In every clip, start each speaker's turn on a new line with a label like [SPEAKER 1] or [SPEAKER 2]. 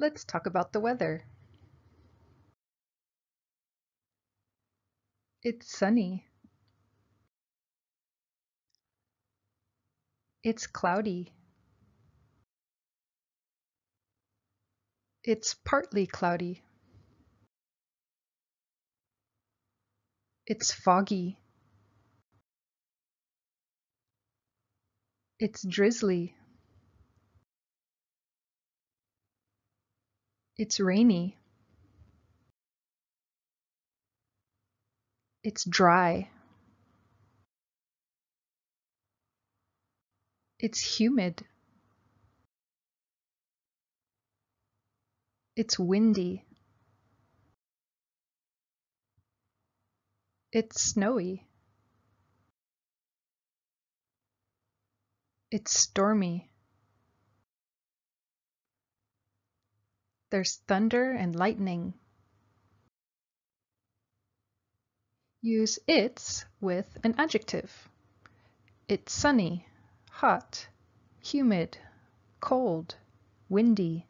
[SPEAKER 1] Let's talk about the weather. It's sunny. It's cloudy. It's partly cloudy. It's foggy. It's drizzly. It's rainy. It's dry. It's humid. It's windy. It's snowy. It's stormy. There's thunder and lightning. Use it's with an adjective. It's sunny, hot, humid, cold, windy.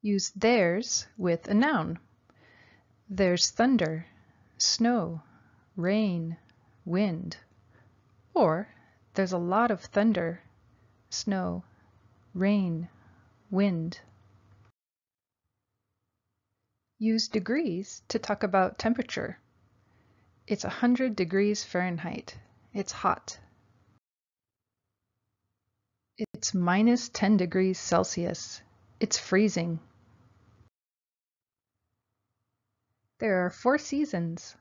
[SPEAKER 1] Use there's with a noun. There's thunder, snow, rain, wind. Or there's a lot of thunder, snow, rain, wind. Use degrees to talk about temperature. It's 100 degrees Fahrenheit. It's hot. It's minus 10 degrees Celsius. It's freezing. There are 4 seasons.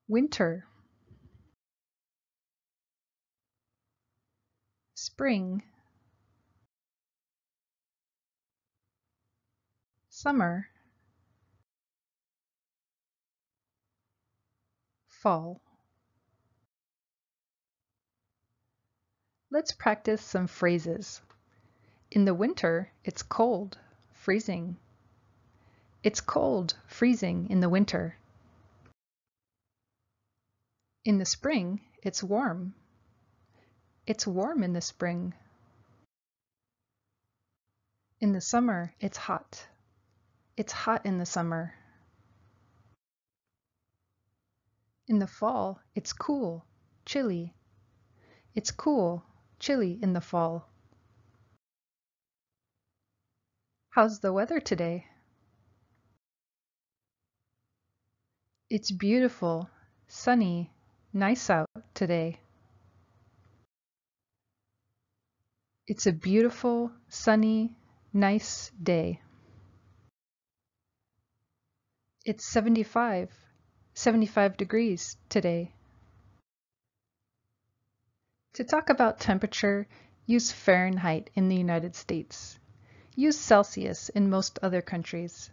[SPEAKER 1] Winter, spring, summer, fall. Let's practice some phrases. In the winter, it's cold, freezing. It's cold, freezing in the winter. In the spring, it's warm. It's warm in the spring. In the summer, it's hot. It's hot in the summer. In the fall, it's cool, chilly. It's cool, chilly in the fall. How's the weather today? It's beautiful, sunny, nice out today. It's a beautiful, sunny, nice day. It's 75 degrees today. To talk about temperature, use Fahrenheit in the United States. Use Celsius in most other countries.